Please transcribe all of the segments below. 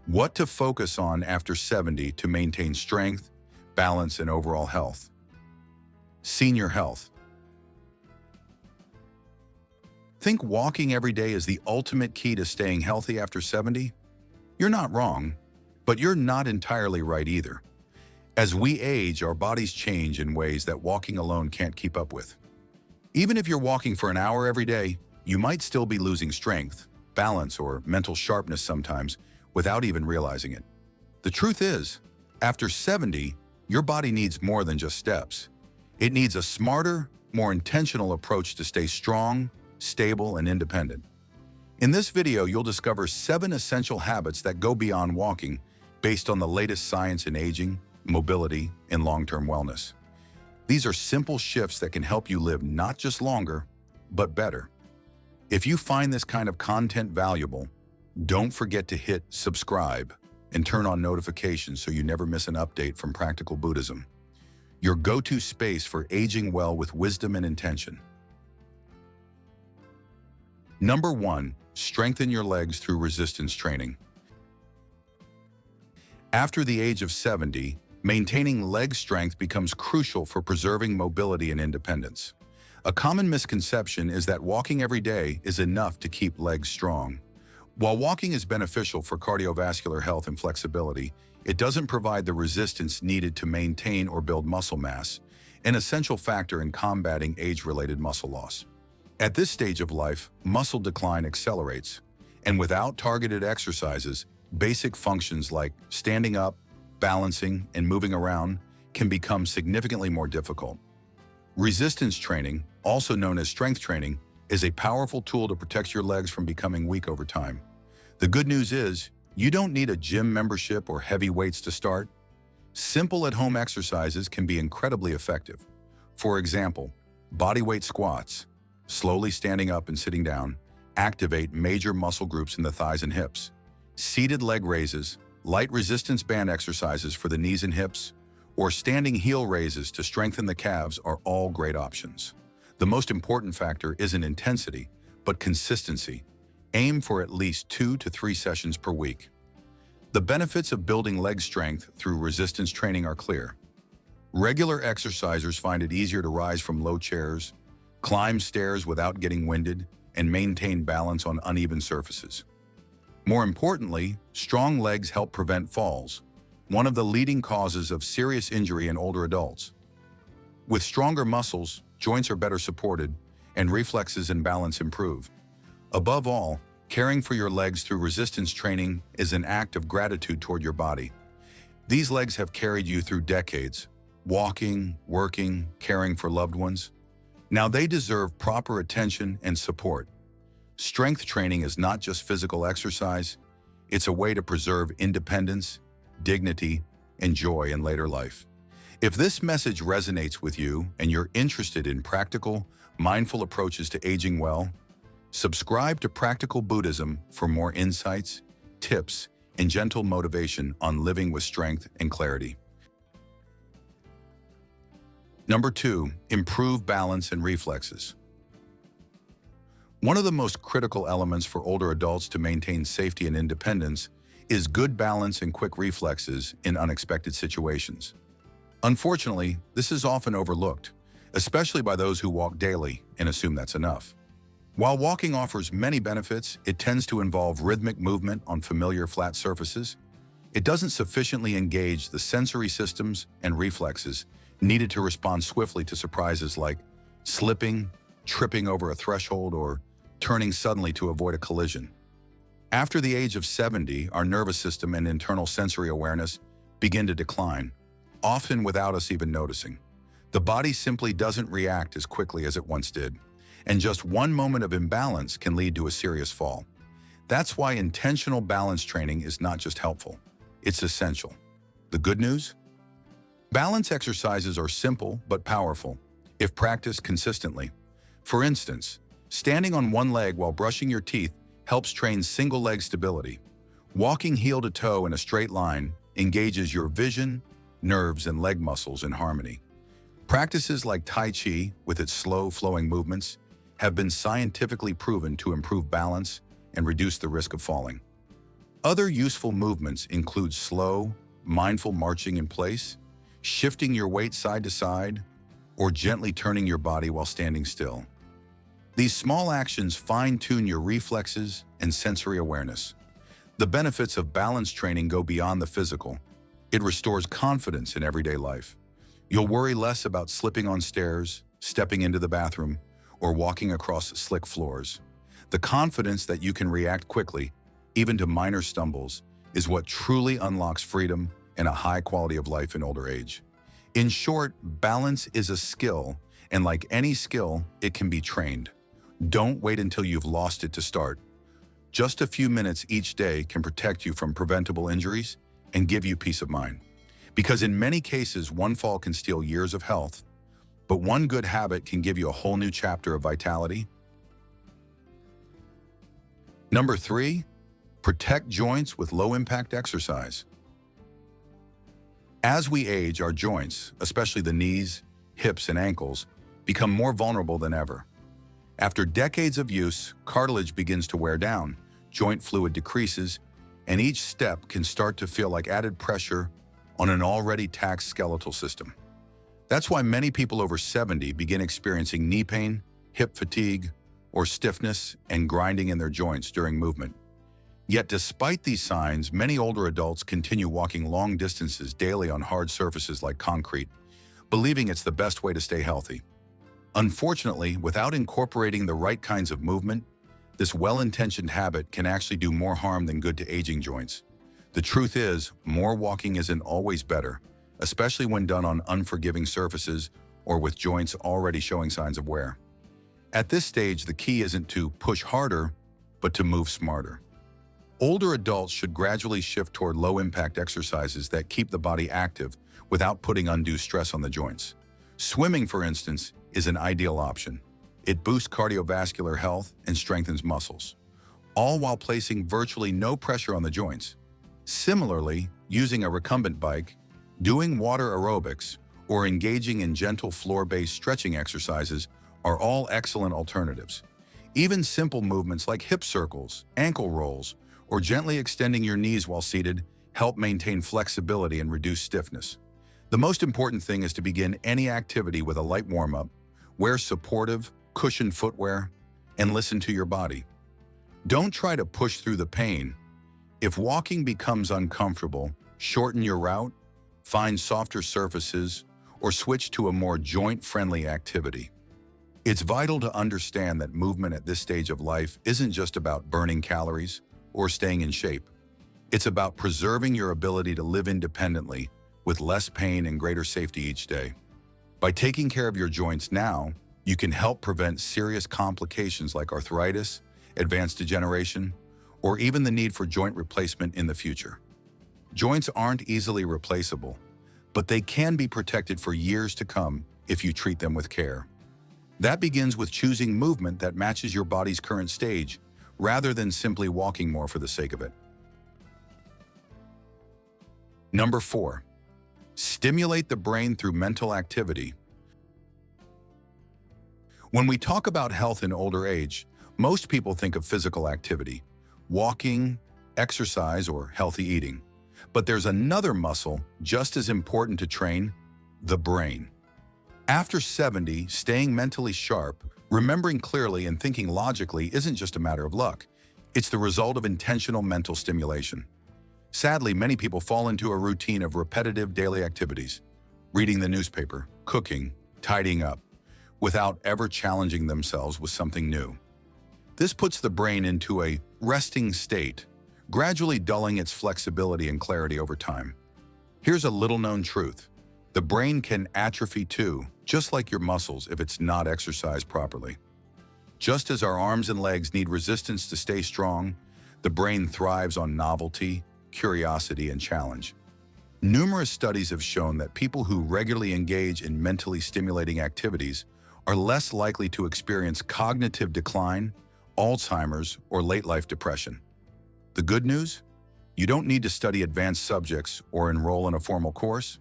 What to focus on after 70 to maintain strength, balance, and overall health. Senior health. Think walking every day is the ultimate key to staying healthy after 70? You're not wrong, but you're not entirely right either. As we age, our bodies change in ways that walking alone can't keep up with. Even if you're walking for an hour every day, you might still be losing strength, balance, or mental sharpness sometimes without even realizing it. The truth is, after 70, your body needs more than just steps. It needs a smarter, more intentional approach to stay strong, stable, and independent. In this video, you'll discover 7 essential habits that go beyond walking based on the latest science in aging, mobility, and long-term wellness. These are simple shifts that can help you live not just longer, but better. If you find this kind of content valuable, don't forget to hit subscribe and turn on notifications so you never miss an update from Practical Buddhism, your go-to space for aging well with wisdom and intention. Number 1, strengthen your legs through resistance training. After the age of 70, maintaining leg strength becomes crucial for preserving mobility and independence. A common misconception is that walking every day is enough to keep legs strong. While walking is beneficial for cardiovascular health and flexibility, it doesn't provide the resistance needed to maintain or build muscle mass, an essential factor in combating age-related muscle loss. At this stage of life, muscle decline accelerates, and without targeted exercises, basic functions like standing up, balancing, and moving around can become significantly more difficult. Resistance training, also known as strength training, is a powerful tool to protect your legs from becoming weak over time. The good news is, you don't need a gym membership or heavy weights to start. Simple at-home exercises can be incredibly effective. For example, bodyweight squats, slowly standing up and sitting down, activate major muscle groups in the thighs and hips. Seated leg raises, light resistance band exercises for the knees and hips, or standing heel raises to strengthen the calves are all great options. The most important factor isn't intensity, but consistency. Aim for at least 2 to 3 sessions per week. The benefits of building leg strength through resistance training are clear. Regular exercisers find it easier to rise from low chairs, climb stairs without getting winded, and maintain balance on uneven surfaces. More importantly, strong legs help prevent falls, one of the leading causes of serious injury in older adults. With stronger muscles, joints are better supported, and reflexes and balance improve. Above all, caring for your legs through resistance training is an act of gratitude toward your body. These legs have carried you through decades, walking, working, caring for loved ones. Now they deserve proper attention and support. Strength training is not just physical exercise, it's a way to preserve independence, dignity, and joy in later life. If this message resonates with you and you're interested in practical, mindful approaches to aging well, subscribe to Practical Buddhism for more insights, tips, and gentle motivation on living with strength and clarity. Number 2, improve balance and reflexes. One of the most critical elements for older adults to maintain safety and independence is good balance and quick reflexes in unexpected situations. Unfortunately, this is often overlooked, especially by those who walk daily and assume that's enough. While walking offers many benefits, it tends to involve rhythmic movement on familiar flat surfaces. It doesn't sufficiently engage the sensory systems and reflexes needed to respond swiftly to surprises like slipping, tripping over a threshold, or turning suddenly to avoid a collision. After the age of 70, our nervous system and internal sensory awareness begin to decline, often without us even noticing. The body simply doesn't react as quickly as it once did, and just one moment of imbalance can lead to a serious fall. That's why intentional balance training is not just helpful, it's essential. The good news? Balance exercises are simple but powerful if practiced consistently. For instance, standing on one leg while brushing your teeth helps train single leg stability. Walking heel to toe in a straight line engages your vision, nerves, and leg muscles in harmony. Practices like Tai Chi, with its slow flowing movements, have been scientifically proven to improve balance and reduce the risk of falling. Other useful movements include slow, mindful marching in place, shifting your weight side to side, or gently turning your body while standing still. These small actions fine-tune your reflexes and sensory awareness. The benefits of balance training go beyond the physical. It restores confidence in everyday life. You'll worry less about slipping on stairs, stepping into the bathroom, or walking across slick floors. The confidence that you can react quickly, even to minor stumbles, is what truly unlocks freedom and a high quality of life in older age. In short, balance is a skill, and like any skill, it can be trained. Don't wait until you've lost it to start. Just a few minutes each day can protect you from preventable injuries and give you peace of mind. Because in many cases, one fall can steal years of health, but one good habit can give you a whole new chapter of vitality. Number 3, protect joints with low-impact exercise. As we age, our joints, especially the knees, hips, and ankles, become more vulnerable than ever. After decades of use, cartilage begins to wear down, joint fluid decreases, and each step can start to feel like added pressure on an already taxed skeletal system. That's why many people over 70 begin experiencing knee pain, hip fatigue, or stiffness and grinding in their joints during movement. Yet despite these signs, many older adults continue walking long distances daily on hard surfaces like concrete, believing it's the best way to stay healthy. Unfortunately, without incorporating the right kinds of movement, this well-intentioned habit can actually do more harm than good to aging joints. The truth is, more walking isn't always better, especially when done on unforgiving surfaces or with joints already showing signs of wear. At this stage, the key isn't to push harder, but to move smarter. Older adults should gradually shift toward low-impact exercises that keep the body active without putting undue stress on the joints. Swimming, for instance, is an ideal option. It boosts cardiovascular health and strengthens muscles, all while placing virtually no pressure on the joints. Similarly, using a recumbent bike, doing water aerobics, or engaging in gentle floor-based stretching exercises are all excellent alternatives. Even simple movements like hip circles, ankle rolls, or gently extending your knees while seated help maintain flexibility and reduce stiffness. The most important thing is to begin any activity with a light warm-up, wear supportive, cushioned footwear, and listen to your body. Don't try to push through the pain. If walking becomes uncomfortable, shorten your route, find softer surfaces, or switch to a more joint-friendly activity. It's vital to understand that movement at this stage of life isn't just about burning calories or staying in shape. It's about preserving your ability to live independently with less pain and greater safety each day. By taking care of your joints now, you can help prevent serious complications like arthritis, advanced degeneration, or even the need for joint replacement in the future. Joints aren't easily replaceable, but they can be protected for years to come if you treat them with care. That begins with choosing movement that matches your body's current stage, rather than simply walking more for the sake of it. Number 4, stimulate the brain through mental activity. When we talk about health in older age, most people think of physical activity, walking, exercise, or healthy eating. But there's another muscle just as important to train: the brain. After 70, staying mentally sharp, remembering clearly, and thinking logically isn't just a matter of luck. It's the result of intentional mental stimulation. Sadly, many people fall into a routine of repetitive daily activities, reading the newspaper, cooking, tidying up, without ever challenging themselves with something new. This puts the brain into a resting state, gradually dulling its flexibility and clarity over time. Here's a little-known truth. The brain can atrophy too, just like your muscles, if it's not exercised properly. Just as our arms and legs need resistance to stay strong, the brain thrives on novelty, curiosity, and challenge. Numerous studies have shown that people who regularly engage in mentally stimulating activities are less likely to experience cognitive decline, Alzheimer's, or late-life depression. The good news? You don't need to study advanced subjects or enroll in a formal course.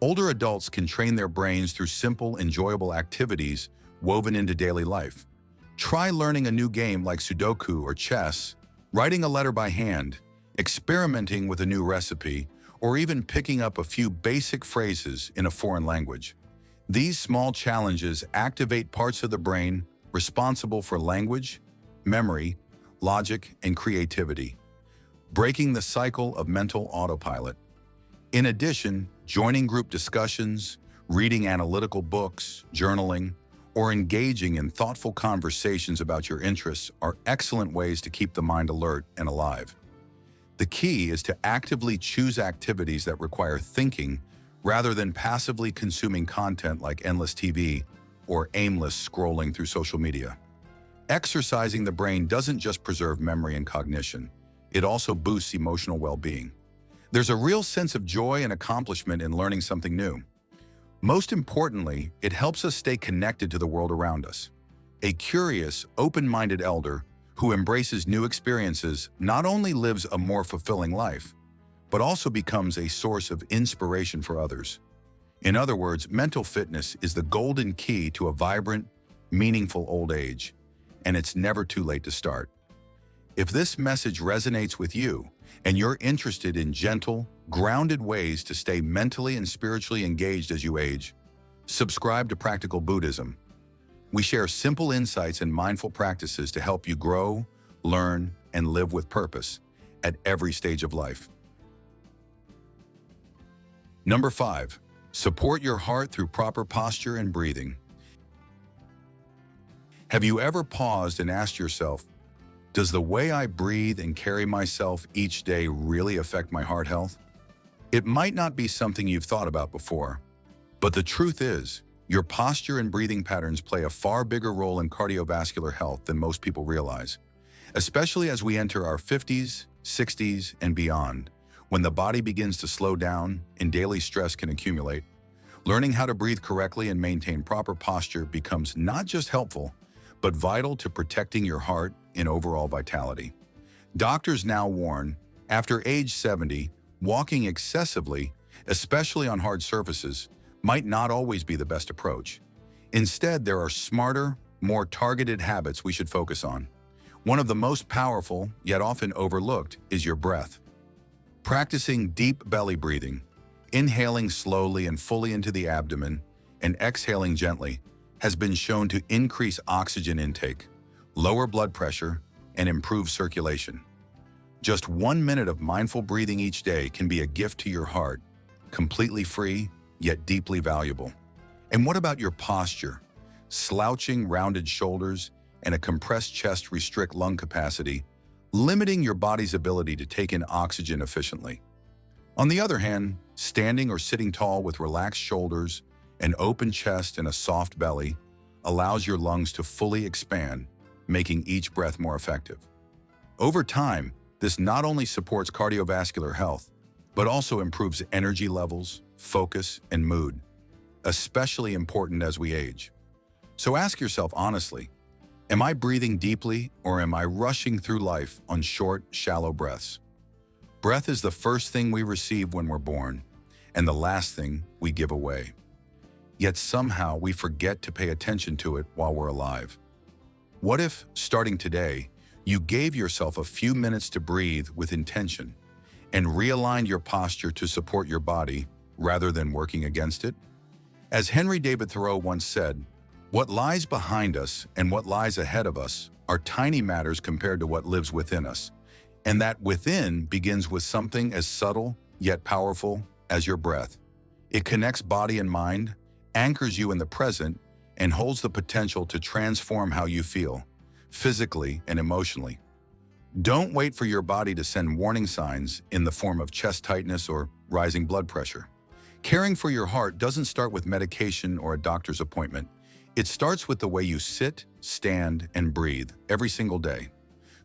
Older adults can train their brains through simple, enjoyable activities woven into daily life. Try learning a new game like Sudoku or chess, writing a letter by hand, experimenting with a new recipe, or even picking up a few basic phrases in a foreign language. These small challenges activate parts of the brain responsible for language, memory, logic, and creativity, breaking the cycle of mental autopilot. In addition, joining group discussions, reading analytical books, journaling, or engaging in thoughtful conversations about your interests are excellent ways to keep the mind alert and alive. The key is to actively choose activities that require thinking rather than passively consuming content like endless TV or aimless scrolling through social media. Exercising the brain doesn't just preserve memory and cognition, it also boosts emotional well-being. There's a real sense of joy and accomplishment in learning something new. Most importantly, it helps us stay connected to the world around us. A curious, open-minded elder who embraces new experiences not only lives a more fulfilling life, but also becomes a source of inspiration for others. In other words, mental fitness is the golden key to a vibrant, meaningful old age, and it's never too late to start. If this message resonates with you, and you're interested in gentle, grounded ways to stay mentally and spiritually engaged as you age, subscribe to Practical Buddhism. We share simple insights and mindful practices to help you grow, learn, and live with purpose at every stage of life. Number 5. Support your heart through proper posture and breathing. Have you ever paused and asked yourself, does the way I breathe and carry myself each day really affect my heart health? It might not be something you've thought about before, but the truth is, your posture and breathing patterns play a far bigger role in cardiovascular health than most people realize, especially as we enter our 50s, 60s, and beyond, when the body begins to slow down and daily stress can accumulate. Learning how to breathe correctly and maintain proper posture becomes not just helpful, but vital to protecting your heart and overall vitality. Doctors now warn, after age 70, walking excessively, especially on hard surfaces, might not always be the best approach. Instead, there are smarter, more targeted habits we should focus on. One of the most powerful, yet often overlooked, is your breath. Practicing deep belly breathing, inhaling slowly and fully into the abdomen, and exhaling gently, has been shown to increase oxygen intake, lower blood pressure, and improve circulation. Just 1 minute of mindful breathing each day can be a gift to your heart, completely free, yet deeply valuable. And what about your posture? Slouching, rounded shoulders and a compressed chest restrict lung capacity, limiting your body's ability to take in oxygen efficiently. On the other hand, standing or sitting tall with relaxed shoulders, an open chest, and a soft belly allows your lungs to fully expand, making each breath more effective. Over time, this not only supports cardiovascular health, but also improves energy levels, focus, and mood, especially important as we age. So ask yourself honestly, am I breathing deeply or am I rushing through life on short, shallow breaths? Breath is the first thing we receive when we're born, and the last thing we give away. Yet somehow we forget to pay attention to it while we're alive. What if, starting today, you gave yourself a few minutes to breathe with intention and realigned your posture to support your body rather than working against it? As Henry David Thoreau once said, "What lies behind us and what lies ahead of us are tiny matters compared to what lives within us, and that within begins with something as subtle yet powerful as your breath. It connects body and mind, anchors you in the present, and holds the potential to transform how you feel, physically and emotionally." Don't wait for your body to send warning signs in the form of chest tightness or rising blood pressure. Caring for your heart doesn't start with medication or a doctor's appointment. It starts with the way you sit, stand, and breathe every single day.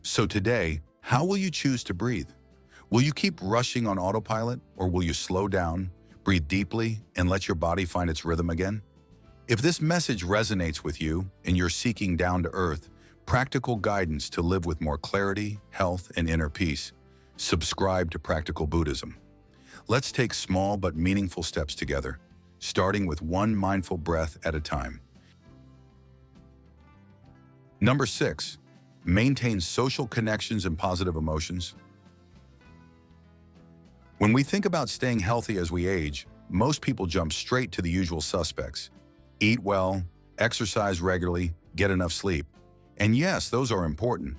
So today, how will you choose to breathe? Will you keep rushing on autopilot, or will you slow down, breathe deeply, and let your body find its rhythm again? If this message resonates with you and you're seeking down-to-earth, practical guidance to live with more clarity, health, and inner peace, subscribe to Practical Buddhism. Let's take small but meaningful steps together, starting with one mindful breath at a time. Number 6, maintain social connections and positive emotions. When we think about staying healthy as we age, most people jump straight to the usual suspects. Eat well, exercise regularly, get enough sleep. And yes, those are important.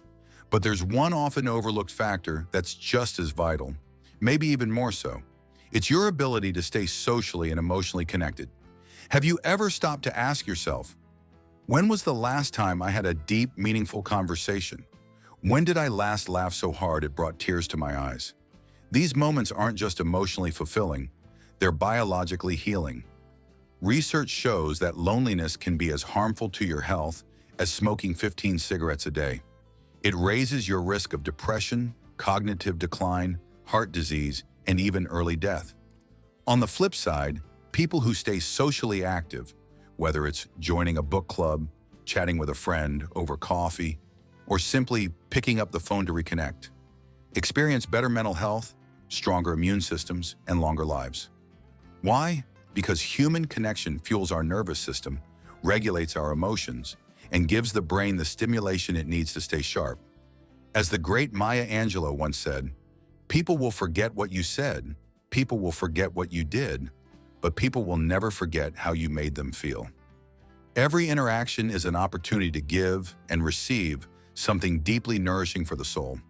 But there's one often overlooked factor that's just as vital, maybe even more so. It's your ability to stay socially and emotionally connected. Have you ever stopped to ask yourself, when was the last time I had a deep, meaningful conversation? When did I last laugh so hard it brought tears to my eyes? These moments aren't just emotionally fulfilling, they're biologically healing. Research shows that loneliness can be as harmful to your health as smoking 15 cigarettes a day. It raises your risk of depression, cognitive decline, heart disease, and even early death. On the flip side, people who stay socially active, whether it's joining a book club, chatting with a friend over coffee, or simply picking up the phone to reconnect, experience better mental health, stronger immune systems, and longer lives. Why? Because human connection fuels our nervous system, regulates our emotions, and gives the brain the stimulation it needs to stay sharp. As the great Maya Angelou once said, "People will forget what you said, people will forget what you did, but people will never forget how you made them feel." Every interaction is an opportunity to give and receive something deeply nourishing for the soul.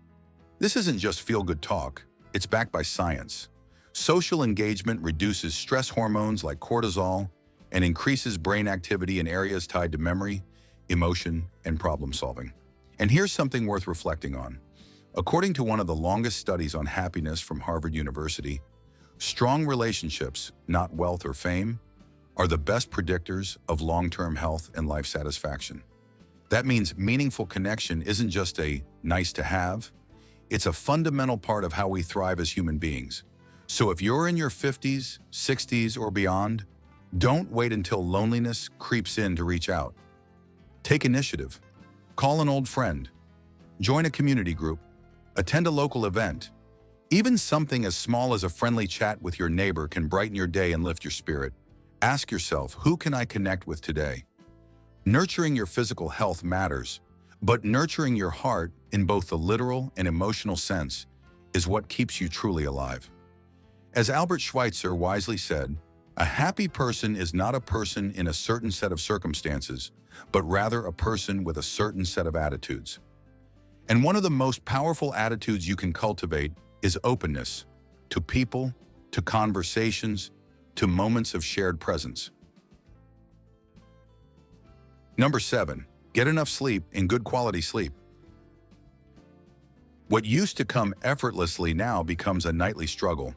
This isn't just feel-good talk, it's backed by science. Social engagement reduces stress hormones like cortisol and increases brain activity in areas tied to memory, emotion, and problem solving. And here's something worth reflecting on. According to one of the longest studies on happiness from Harvard University, strong relationships, not wealth or fame, are the best predictors of long-term health and life satisfaction. That means meaningful connection isn't just a nice to have, it's a fundamental part of how we thrive as human beings. So if you're in your 50s, 60s, or beyond, don't wait until loneliness creeps in to reach out. Take initiative. Call an old friend. Join a community group. Attend a local event. Even something as small as a friendly chat with your neighbor can brighten your day and lift your spirit. Ask yourself, who can I connect with today? Nurturing your physical health matters, but nurturing your heart in both the literal and emotional sense is what keeps you truly alive. As Albert Schweitzer wisely said, a happy person is not a person in a certain set of circumstances, but rather a person with a certain set of attitudes. And one of the most powerful attitudes you can cultivate is openness to people, to conversations, to moments of shared presence. Number 7, get enough sleep and good quality sleep. What used to come effortlessly now becomes a nightly struggle.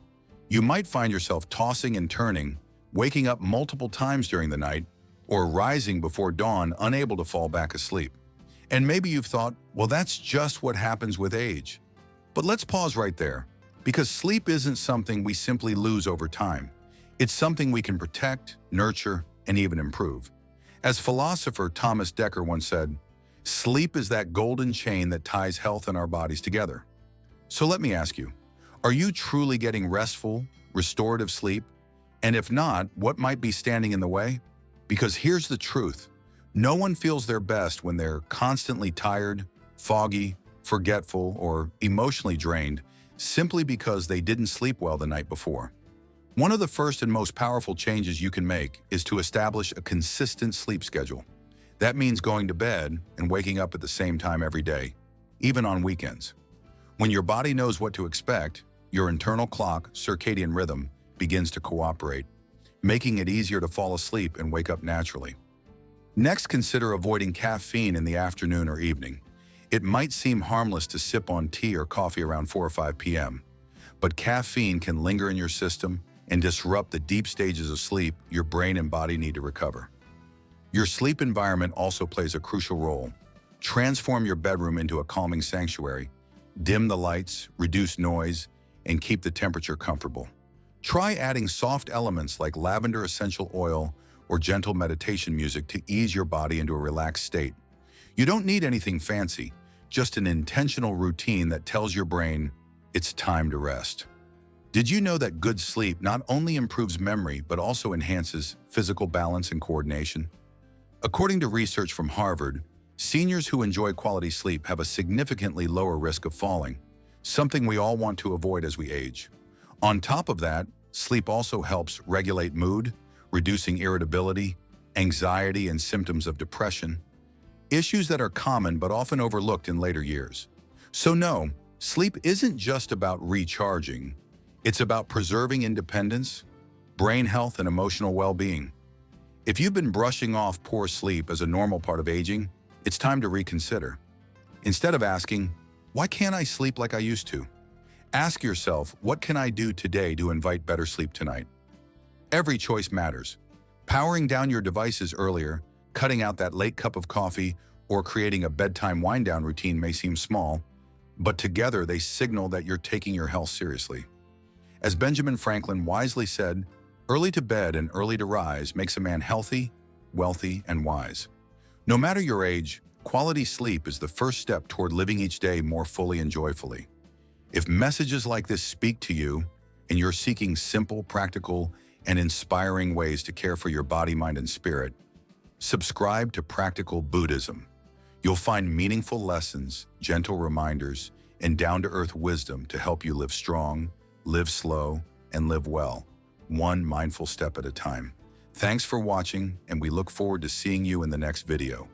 You might find yourself tossing and turning, waking up multiple times during the night, or rising before dawn, unable to fall back asleep. And maybe you've thought, well, that's just what happens with age. But let's pause right there, because sleep isn't something we simply lose over time. It's something we can protect, nurture, and even improve. As philosopher Thomas Dekker once said, sleep is that golden chain that ties health and our bodies together. So let me ask you, are you truly getting restful, restorative sleep? And if not, what might be standing in the way? Because here's the truth. No one feels their best when they're constantly tired, foggy, forgetful, or emotionally drained simply because they didn't sleep well the night before. One of the first and most powerful changes you can make is to establish a consistent sleep schedule. That means going to bed and waking up at the same time every day, even on weekends. When your body knows what to expect, your internal clock, circadian rhythm, begins to cooperate, making it easier to fall asleep and wake up naturally. Next, consider avoiding caffeine in the afternoon or evening. It might seem harmless to sip on tea or coffee around 4 or 5 p.m., but caffeine can linger in your system and disrupt the deep stages of sleep your brain and body need to recover. Your sleep environment also plays a crucial role. Transform your bedroom into a calming sanctuary. Dim the lights, reduce noise, and keep the temperature comfortable. Try adding soft elements like lavender essential oil or gentle meditation music to ease your body into a relaxed state. You don't need anything fancy, just an intentional routine that tells your brain it's time to rest. Did you know that good sleep not only improves memory but also enhances physical balance and coordination? According to research from Harvard, seniors who enjoy quality sleep have a significantly lower risk of falling, something we all want to avoid as we age. On top of that, sleep also helps regulate mood, reducing irritability, anxiety, and symptoms of depression, issues that are common but often overlooked in later years. So no, sleep isn't just about recharging. It's about preserving independence, brain health, and emotional well-being. If you've been brushing off poor sleep as a normal part of aging, it's time to reconsider. Instead of asking, "Why can't I sleep like I used to?" ask yourself, "What can I do today to invite better sleep tonight?" Every choice matters. Powering down your devices earlier, cutting out that late cup of coffee, or creating a bedtime wind-down routine may seem small, but together they signal that you're taking your health seriously. As Benjamin Franklin wisely said, "Early to bed and early to rise makes a man healthy, wealthy, and wise." No matter your age, quality sleep is the first step toward living each day more fully and joyfully. If messages like this speak to you, and you're seeking simple, practical, and inspiring ways to care for your body, mind, and spirit, subscribe to Practical Buddhism. You'll find meaningful lessons, gentle reminders, and down-to-earth wisdom to help you live strong, live slow, and live well, one mindful step at a time. Thanks for watching, and we look forward to seeing you in the next video.